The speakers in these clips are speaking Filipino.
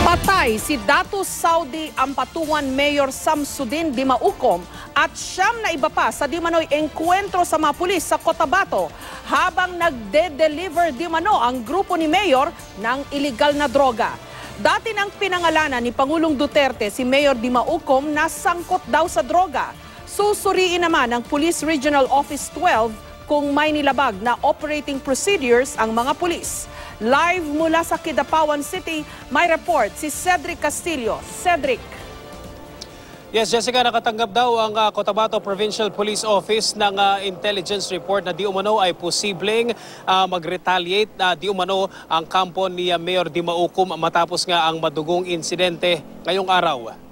Patay si Dato Saudi Ampatuan Mayor Samsudin Dimaukom at siyam na iba pa sa dimanoy engkwentro sa mga pulis sa Cotabato habang nagde-deliver dimano ang grupo ni Mayor ng iligal na droga. Dati nang pinangalanan ni Pangulong Duterte si Mayor Dimaukom na sangkot daw sa droga. Susuriin naman ng Police Regional Office 12 kung may nilabag na operating procedures ang mga pulis. Live mula sa Kidapawan City, may report si Cedric Castillo. Cedric. Yes, Jessica, nakatanggap daw ang Cotabato Provincial Police Office ng intelligence report na di umano ay posibleng mag-retaliate na di umano ang kampo ni Mayor Dimaukom matapos nga ang madugong insidente ngayong araw.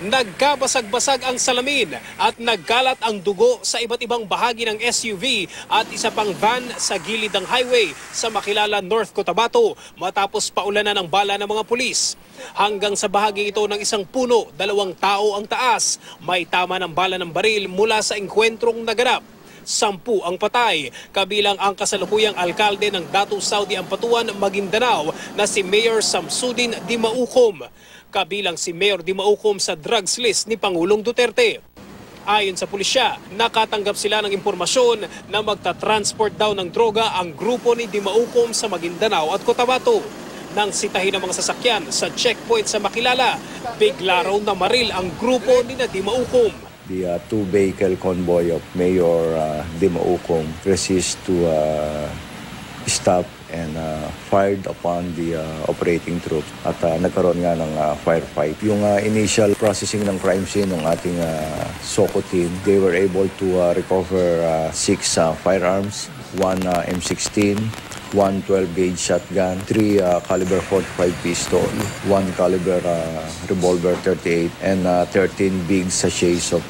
Nagkabasag-basag ang salamin at nagkalat ang dugo sa iba't ibang bahagi ng SUV at isa pang van sa gilid ng highway sa Makilala, North Cotabato matapos paulanan ng bala ng mga pulis. Hanggang sa bahagi ito ng isang puno, 2 tao ang taas. May tama ng bala ng baril mula sa engkwentrong naganap. 10 ang patay, kabilang ang kasalukuyang alkalde ng Dato Saudi Ampatuan, Maguindanao na si Mayor Samsudin Dimaukom. Kabilang si Mayor Dimaukom sa drugs list ni Pangulong Duterte. Ayon sa pulisya, nakatanggap sila ng impormasyon na magta-transport daw ng droga ang grupo ni Dimaukom sa Maguindanao at Cotabato. Nang sitahin ang mga sasakyan sa checkpoint sa Makilala, bigla raw na maril ang grupo ni Dimaukom. The 2-vehicle convoy of Mayor Dimaukom resist to stop and fired upon the operating troops at nagkaroon nga ng firefight. Yung initial processing ng crime scene ng ating SOCO team, they were able to recover 6 firearms, 1 M16, 1 12-gauge shotgun, 3 caliber 45 pistol, 1 caliber revolver 38, and 13 big sachets of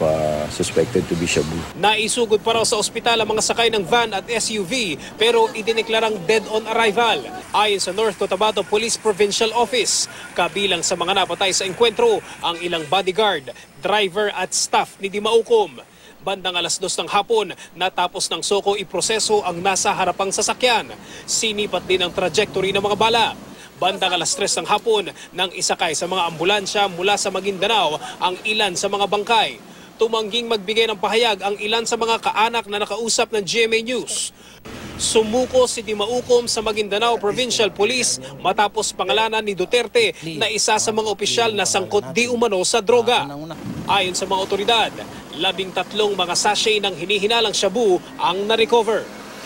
suspected to be shabu. Naisugod pa raw sa ospital ang mga sakay ng van at SUV pero idineklarang dead on arrival. Ayon sa North Cotabato Police Provincial Office, kabilang sa mga napatay sa engkwentro ang ilang bodyguard, driver at staff ni Dimaukom. Bandang 2:00 ng hapon, natapos ng SOCO iproseso ang nasa harapang sasakyan. Sinipat din ang trajectory ng mga bala. Bandang 3:00 ng hapon, nang isakay sa mga ambulansya mula sa Maguindanao ang ilan sa mga bangkay. Tumangging magbigay ng pahayag ang ilan sa mga kaanak na nakausap ng GMA News. Sumuko si Dimaukom sa Maguindanao Provincial Police matapos pangalanan ni Duterte na isa sa mga opisyal na sangkot di umano sa droga. Ayon sa mga otoridad, 13 mga sachet ng hinihinalang shabu ang na-recover.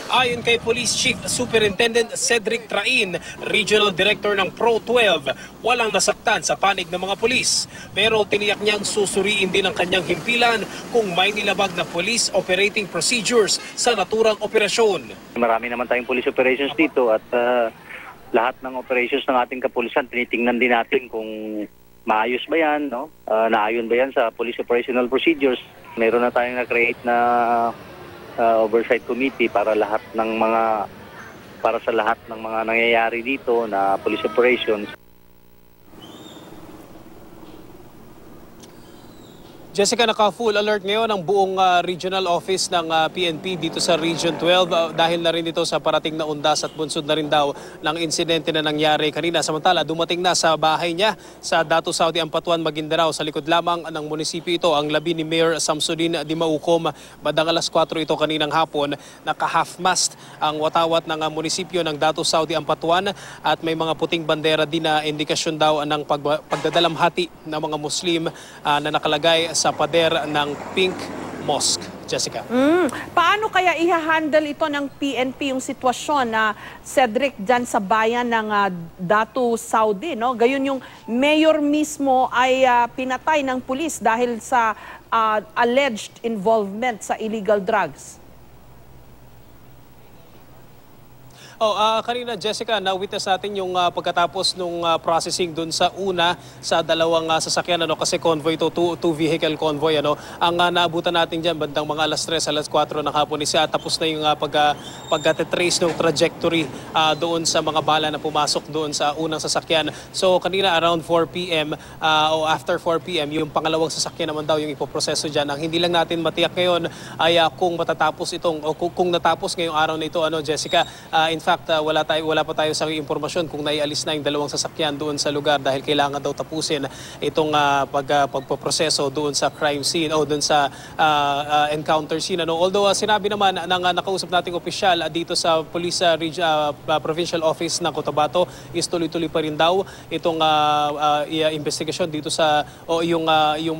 Ayon kay Police Chief Superintendent Cedric Train, Regional Director ng Pro 12, walang nasaktan sa panig ng mga pulis. Pero tiniyak niyang susuriin din ang kanyang himpilan kung may nilabag na police operating procedures sa naturang operasyon. Marami naman tayong police operations dito at lahat ng operations ng ating kapulisan, tinitingnan din natin kung maayos ba yan, no? Naayon ba yan sa police operational procedures. Meron na tayong na-create na oversight committee para sa lahat ng mga nangyayari dito na police operations. Jessica, naka-full alert ngayon ang buong regional office ng PNP dito sa Region 12 dahil na rin ito sa parating na undas at bunsod na rin daw ng insidente na nangyari kanina. Samantala, dumating na sa bahay niya sa Dato Saudi Ampatuan, Maguindanao. Sa likod lamang ng munisipyo ito ang labi ni Mayor Samsudin Dimaukom. Bandang 4:00 ito kaninang hapon. Naka-half-mast ang watawat ng munisipyo ng Dato Saudi Ampatuan at may mga puting bandera din na indikasyon daw ng pagdadalamhati ng mga Muslim na nakalagay sa pader ng Pink Mosque. Jessica. Paano kaya iha-handle ito ng PNP yung sitwasyon na Cedric dyan sa bayan ng Dato Saudi? No? Gayon yung mayor mismo ay pinatay ng pulis dahil sa alleged involvement sa illegal drugs. Kanina, Jessica, na-witness natin yung pagkatapos nung processing dun sa una sa dalawang sasakyan, kasi convoy to, two-vehicle convoy. Ang naabutan natin dyan, bandang mga 3:00, 4:00 ng hapon, tapos na yung pagka-trace ng trajectory doon sa mga bala na pumasok doon sa unang sasakyan. So kanina around 4 p.m. O after 4 p.m., yung pangalawang sasakyan naman daw yung ipoproseso dyan. Ang hindi lang natin matiyak ngayon ay kung matatapos itong, o kung natapos ngayong araw na ito, Jessica, in fact, wala pa tayo sa impormasyon kung naialis na yung dalawang sasakyan doon sa lugar dahil kailangan daw tapusin itong pagpoproseso doon sa crime scene o doon sa encounter scene. Although sinabi naman ng nakausap nating opisyal dito sa Police Provincial Office ng Cotabato is tuloy-tuloy pa rin daw itong investigasyon dito sa yung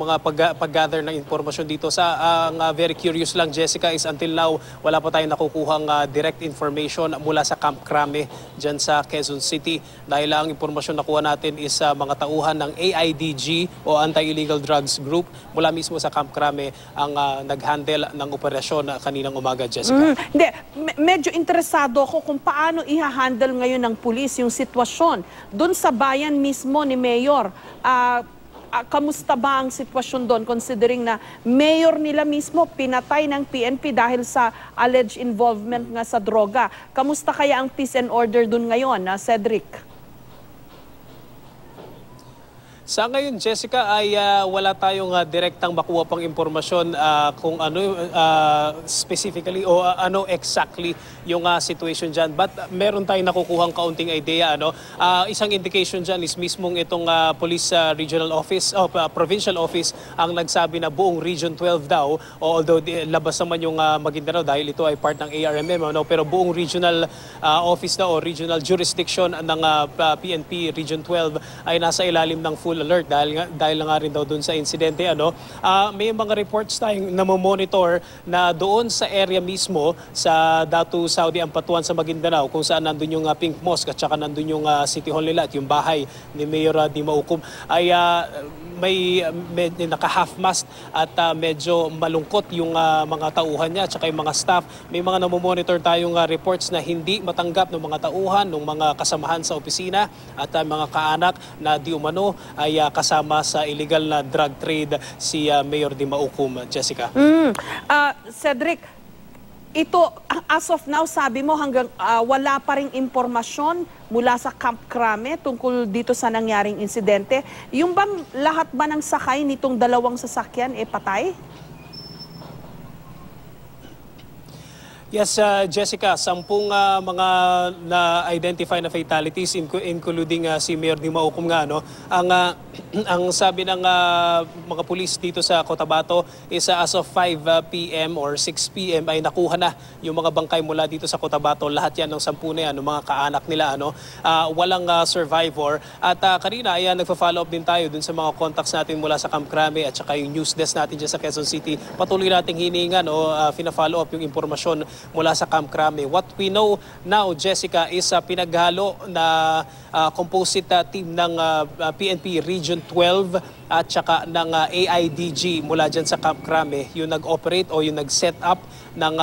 mga pag-gather ng impormasyon dito sa very curious lang, Jessica, is until now wala pa tayong nakukuhang direct information mula sa Camp Crame dyan sa Quezon City dahil ang impormasyon na kuha natin is mga tauhan ng AIDG o Anti-Illegal Drugs Group mula mismo sa Camp Crame ang nag-handle ng operasyon kaninang umaga, Jessica. Hindi, medyo interesado ako kung paano iha-handle ngayon ng pulis yung sitwasyon doon sa bayan mismo ni Mayor. Kamusta ba ang sitwasyon doon considering na mayor nila mismo pinatay ng PNP dahil sa alleged involvement nga sa droga? Kamusta kaya ang peace and order doon ngayon, Cedric? Sa ngayon, Jessica, ay wala tayong direktang makuha pang impormasyon kung ano specifically o ano exactly yung situation dyan. But meron tayong nakukuhang kaunting idea. Isang indication dyan is mismong itong Police Regional Office o Provincial Office ang nagsabi na buong Region 12 daw. Although labas naman yung Maguindanao dahil ito ay part ng ARMM. Pero buong Regional Office na o Regional Jurisdiction ng PNP Region 12 ay nasa ilalim ng full alert dahil nga rin daw doon sa insidente. May mga reports tayong namomonitor na doon sa area mismo sa Datu Saudi Ampatuan sa Maguindanao kung saan nandun yung Pink Mosque at saka nandun yung City Hall nila at yung bahay ni Mayor Dimaucom ay may naka-half mast at medyo malungkot yung mga tauhan niya at saka yung mga staff. May mga namomonitor tayong reports na hindi matanggap ng mga tauhan, ng mga kasamahan sa opisina at mga kaanak na di umano ay kasama sa illegal na drug trade si Mayor Dimaucom, Jessica. Cedric, ito as of now sabi mo hanggang wala pa ring impormasyon mula sa Camp Crame tungkol dito sa nangyaring insidente. Yung bang lahat ba ng sakay nitong dalawang sasakyan patay? Yes, Jessica, 10 mga na-identify na fatalities including si Mayor Dimaucom nga. Ang sabi ng mga pulis dito sa Cotabato is as of 5 p.m. or 6 p.m. ay nakuha na yung mga bangkay mula dito sa Cotabato. Lahat yan ng 10 na yan, ng mga kaanak nila. Walang survivor. At kanina ay nagpa-follow up din tayo dun sa mga contacts natin mula sa Camp Crame at saka yung news desk natin dyan sa Quezon City. Patuloy nating hiningan o fina-follow up yung impormasyon mula sa Camp Crame. What we know now, Jessica, is pinaghalo na composite team ng PNP Region 12 at saka ng AIDG mula dyan sa Camp Crame yung nag-operate o yung nag-set up ng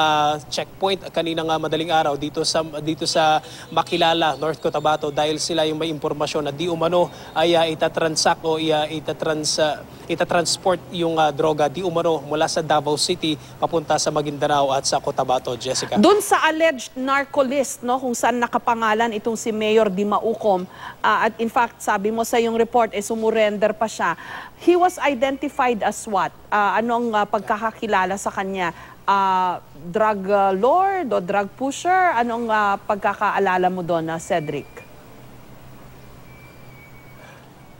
checkpoint kaninang madaling araw dito sa Makilala, North Cotabato dahil sila yung may impormasyon na di umano ay itatransact o itatransport yung droga di umano mula sa Davao City papunta sa Maguindanao at sa Cotabato, Jessica. Doon sa alleged narco list, kung saan nakapangalan itong si Mayor Dimaucom, at in fact sabi mo sa yung report sumurrender pa siya. He was identified as what? Anong pagkakakilala sa kanya? Drug lord o drug pusher? Anong pagkakaalala mo doon, Cedric?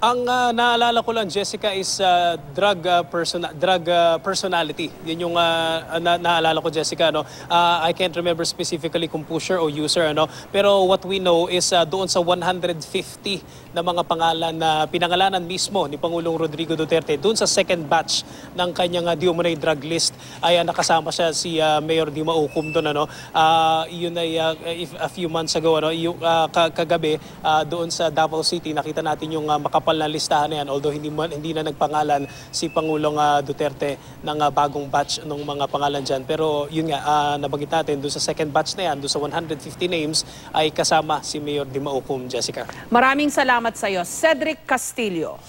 Ang naalala ko lang, Jessica, is drug personality. Yun yung naalala ko, Jessica. I can't remember specifically kung pusher o user. Pero what we know is doon sa 150 na mga pangalan na pinangalanan mismo ni Pangulong Rodrigo Duterte, doon sa second batch ng kanyang di umunay drug list ay nakasama siya si Mayor Dimaucom doon. Yun ay a few months ago. Kagabi doon sa Davao City, nakita natin yung makapal na listahan na yan, although hindi na nagpangalan si Pangulong Duterte ng bagong batch ng mga pangalan dyan. Pero yun nga, nabanggit natin, doon sa second batch na yan, doon sa 150 names, ay kasama si Mayor Dimaucom, Jessica. Maraming salamat sa iyo, Cedric Castillo.